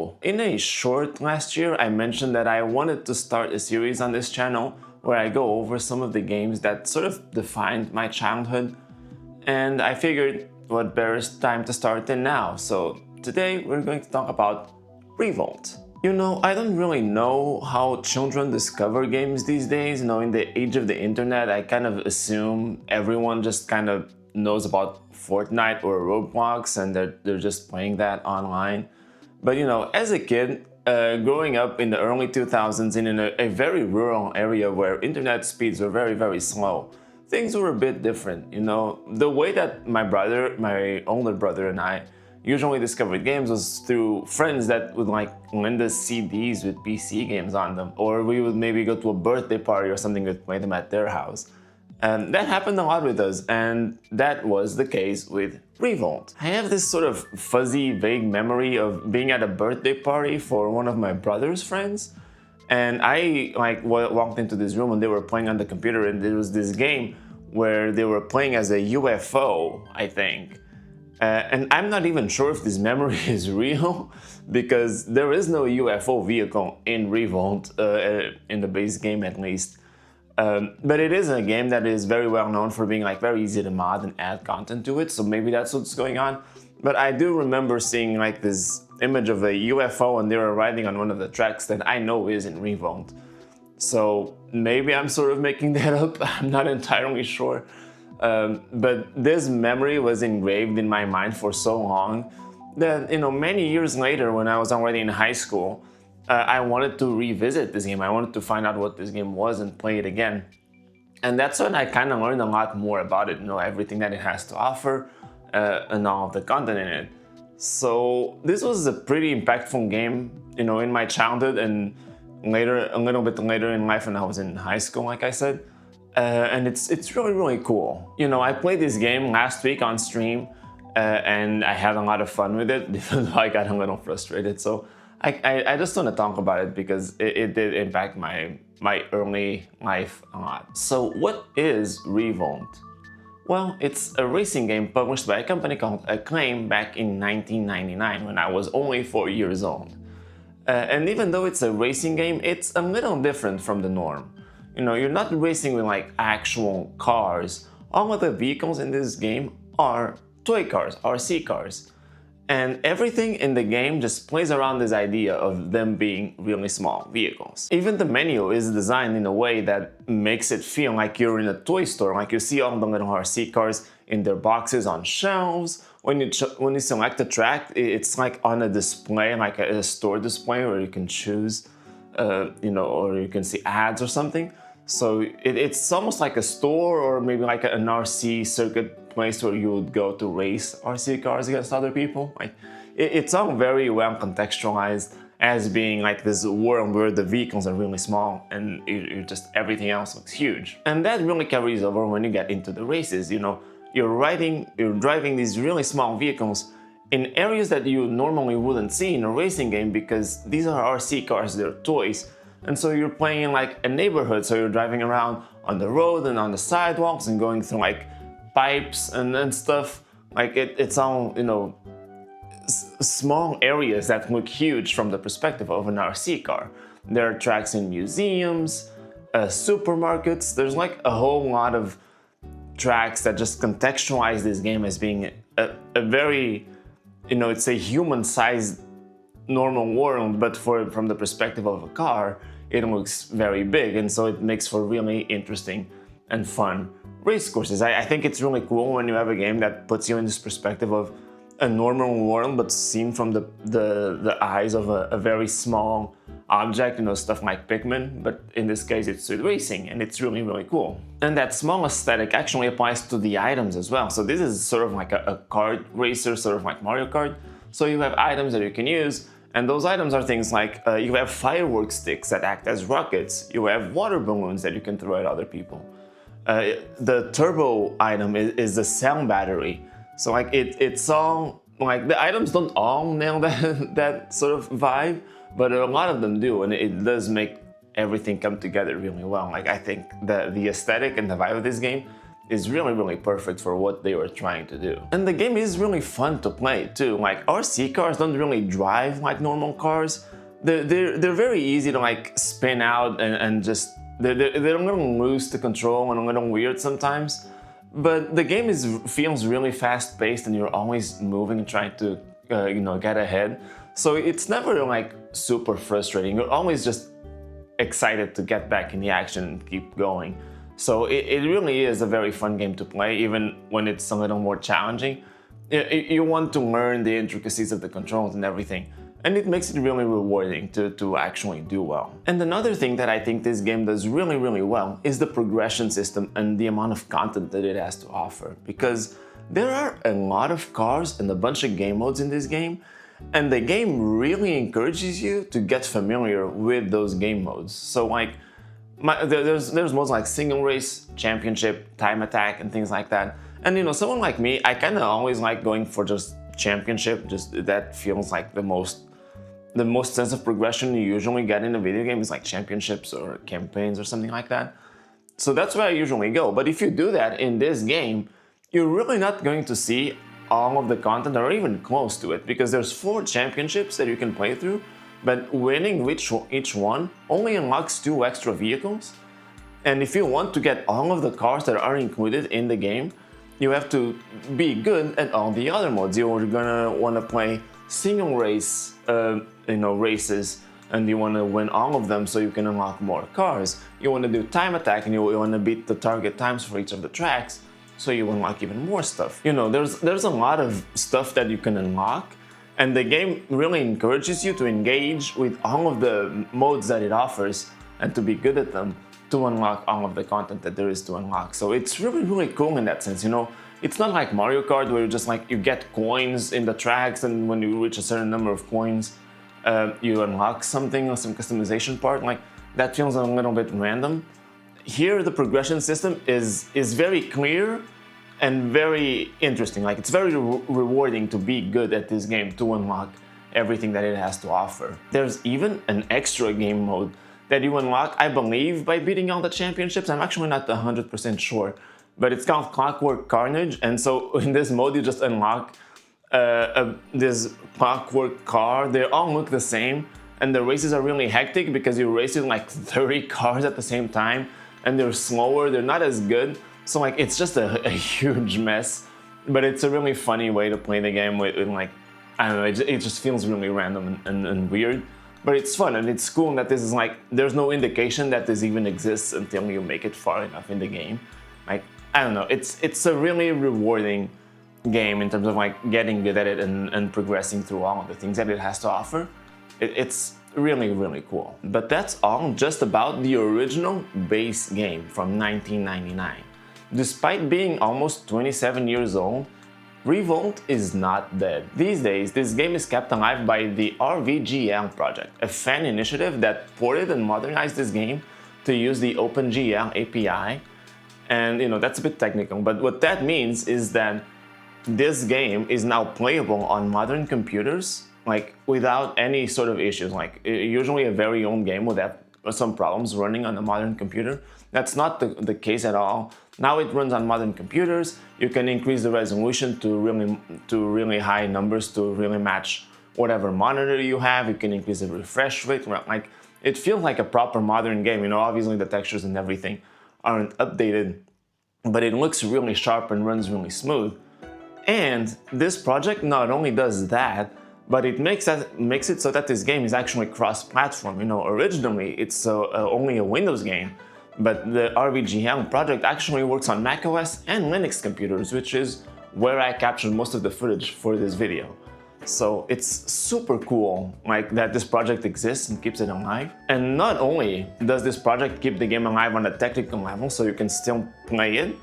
So, in a short last year, I mentioned that I wanted to start a series on this channel where I go over some of the games that sort of defined my childhood, and I figured what better time to start than now. So today we're going to talk about Revolt. You know, I don't really know how children discover games these days. You know, in the age of the internet, I kind of assume everyone just kind of knows about Fortnite or Roblox and they're just playing that online. But you know, as a kid, growing up in the early 2000s in a very rural area where internet speeds were very slow, things were a bit different. You know, the way that my older brother and I usually discovered games was through friends that would like lend us CDs with PC games on them, or we would maybe go to a birthday party or something and play them at their house. And that happened a lot with us, and that was the case with Revolt. I have this sort of fuzzy, vague memory of being at a birthday party for one of my brother's friends, and I walked into this room and they were playing on the computer, and there was this game where they were playing as a UFO, I think. And I'm not even sure if this memory is real, because there is no UFO vehicle in Revolt, in the base game at least. But it is a game that is very well known for being like very easy to mod and add content to it, so maybe that's what's going on. But I do remember seeing like this image of a UFO and they were riding on one of the tracks that I know is in Revolt. So maybe I'm sort of making that up, I'm not entirely sure. But this memory was engraved in my mind for so long that, you know, many years later when I was already in high school, I wanted to revisit this game. I wanted to find out what this game was and play it again. And that's when I kind of learned a lot more about it, you know, everything that it has to offer and all of the content in it. So this was a pretty impactful game, you know, in my childhood and later, a little bit later in life when I was in high school, like I said. And it's really cool. You know, I played this game last week on stream and I had a lot of fun with it, even though I got a little frustrated. So I just want to talk about it because it did impact my early life a lot. So what is Revolt? Well, it's a racing game published by a company called Acclaim back in 1999 when I was only 4 years old. And even though it's a racing game, it's a little different from the norm. You know, you're not racing with like actual cars. All of the vehicles in this game are toy cars, RC cars. And everything in the game just plays around this idea of them being really small vehicles. Even the menu is designed in a way that makes it feel like you're in a toy store, like you see all the little RC cars in their boxes on shelves. When you select a track, it's like on a display, like a store display where you can choose, you know, or you can see ads or something. So it's almost like a store or maybe like an RC circuit place where you would go to race RC cars against other people. Like it's all very well contextualized as being like this world where the vehicles are really small and just everything else looks huge. And that really carries over when you get into the races. You know, you're driving these really small vehicles in areas that you normally wouldn't see in a racing game because these are RC cars, they're toys. And so you're playing in like a neighborhood, so you're driving around on the road and on the sidewalks and going through like pipes and stuff. Like it's all, you know, small areas that look huge from the perspective of an RC car. There are tracks in museums, supermarkets. There's like a whole lot of tracks that just contextualize this game as being a very, you know, it's a human-sized normal world, but from the perspective of a car, it looks very big, and so it makes for really interesting and fun race courses. I think it's really cool when you have a game that puts you in this perspective of a normal world, but seen from the eyes of a very small object, you know, stuff like Pikmin, but in this case it's with racing, and it's really cool. And that small aesthetic actually applies to the items as well. So this is sort of like a kart racer, sort of like Mario Kart. So you have items that you can use, and those items are things like you have firework sticks that act as rockets, you have water balloons that you can throw at other people. The turbo item is the cell battery. So like it's all, like the items don't all nail that sort of vibe, but a lot of them do, and it does make everything come together really well. Like I think the aesthetic and the vibe of this game is really, really perfect for what they were trying to do. And the game is really fun to play too. Like, RC cars don't really drive like normal cars. They're very easy to like spin out and just they're a little loose to control and a little weird sometimes. But the game feels really fast-paced, and you're always moving and trying to get ahead. So it's never like super frustrating. You're always just excited to get back in the action and keep going. So it really is a very fun game to play, even when it's a little more challenging. You want to learn the intricacies of the controls and everything, and it makes it really rewarding to actually do well. And another thing that I think this game does really, really well is the progression system and the amount of content that it has to offer. Because there are a lot of cars and a bunch of game modes in this game, and the game really encourages you to get familiar with those game modes. So like, there's modes like single race, championship, time attack, and things like that. And someone like me, I kind of always like going for just championship. Just that feels like the most sense of progression you usually get in a video game is like championships or campaigns or something like that. So that's where I usually go. But if you do that in this game, you're really not going to see all of the content or even close to it, because there's 4 championships that you can play through, but winning each one only unlocks 2 extra vehicles. And if you want to get all of the cars that are included in the game, you have to be good at all the other modes. You're gonna want to play single race races, and you want to win all of them so you can unlock more cars. You want to do time attack, and you want to beat the target times for each of the tracks, so you unlock even more stuff. There's a lot of stuff that you can unlock, and the game really encourages you to engage with all of the modes that it offers and to be good at them to unlock all of the content that there is to unlock. So it's really, really cool in that sense. It's not like Mario Kart where you get coins in the tracks, and when you reach a certain number of coins, you unlock something or some customization part. Like, that feels a little bit random. Here, the progression system is very clear and very interesting. Like, it's very rewarding to be good at this game, to unlock everything that it has to offer. There's even an extra game mode that you unlock, I believe, by beating all the championships. I'm actually not 100% sure, but it's called Clockwork Carnage. And so in this mode, you just unlock this clockwork car. They all look the same, and the races are really hectic because you're racing like 30 cars at the same time, and they're slower, they're not as good. So like, it's just a huge mess, but it's a really funny way to play the game with like, I don't know, it just feels really random and weird. But it's fun, and it's cool that this is like, there's no indication that this even exists until you make it far enough in the game. Like, I don't know, it's a really rewarding game in terms of like getting good at it and progressing through all of the things that it has to offer. It's really, really cool. But that's all just about the original base game from 1999. Despite being almost 27 years old, Revolt is not dead. These days, this game is kept alive by the RVGL project, a fan initiative that ported and modernized this game to use the OpenGL API. And that's a bit technical, but what that means is that this game is now playable on modern computers, like without any sort of issues. Like, usually a very old game would have some problems running on a modern computer. That's not the case at all. Now it runs on modern computers. You can increase the resolution to really high numbers to really match whatever monitor you have. You can increase the refresh rate. Like, it feels like a proper modern game. Obviously the textures and everything aren't updated, but it looks really sharp and runs really smooth. And this project not only does that, but it makes it so that this game is actually cross-platform. Originally it's only a Windows game, but the RVGL project actually works on macOS and Linux computers, which is where I captured most of the footage for this video. So it's super cool, like, that this project exists and keeps it alive. And not only does this project keep the game alive on a technical level, so you can still play it,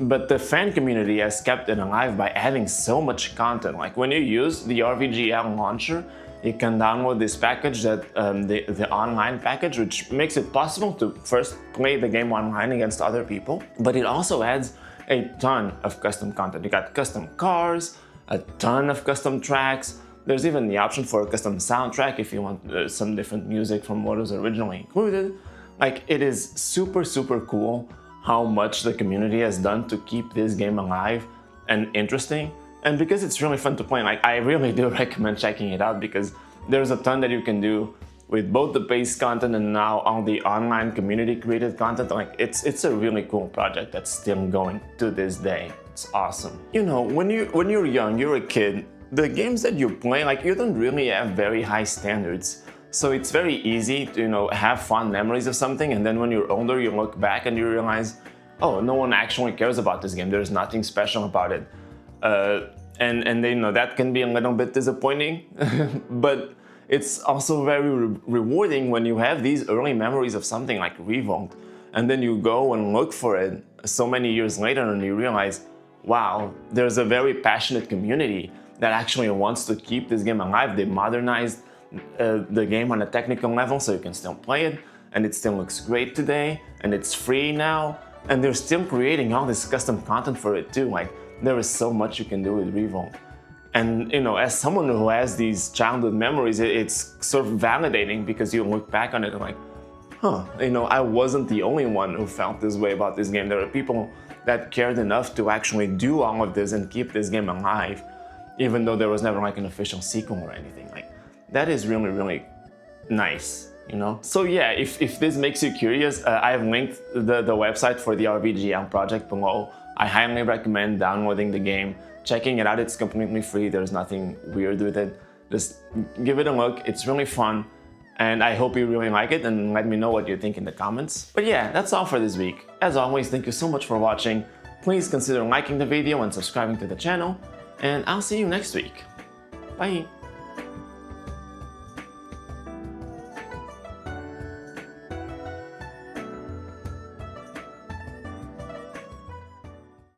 but the fan community has kept it alive by adding so much content. Like, when you use the RVGL launcher, you can download this package, the online package, which makes it possible to first play the game online against other people, but it also adds a ton of custom content. You got custom cars, a ton of custom tracks. There's even the option for a custom soundtrack if you want some different music from what was originally included. Like, it is super, super cool how much the community has done to keep this game alive and interesting. And because it's really fun to play, like, I really do recommend checking it out because there's a ton that you can do with both the base content and now all the online community created content. Like, it's a really cool project that's still going to this day. It's awesome. You know, when you're young, you're a kid, the games that you play, like, you don't really have very high standards. So it's very easy to, you know, have fond memories of something, and then when you're older, you look back and you realize, oh, no one actually cares about this game. There's nothing special about it. And you know, that can be a little bit disappointing, but it's also very rewarding when you have these early memories of something like Revolt, and then you go and look for it so many years later and you realize, wow, there's a very passionate community that actually wants to keep this game alive. They modernized the game on a technical level so you can still play it, and it still looks great today, and it's free now, and they're still creating all this custom content for it too. Like, there is so much you can do with Revolt. And you know, as someone who has these childhood memories, it's sort of validating because you look back on it and like, huh, you know, I wasn't the only one who felt this way about this game. There are people that cared enough to actually do all of this and keep this game alive, even though there was never like an official sequel or anything. Like, that is really, really nice, you know? So yeah, if this makes you curious, I've linked the website for the RVGL project below. I highly recommend downloading the game, checking it out. It's completely free. There's nothing weird with it. Just give it a look. It's really fun. And I hope you really like it, and let me know what you think in the comments. But yeah, that's all for this week. As always, thank you so much for watching. Please consider liking the video and subscribing to the channel. And I'll see you next week. Bye!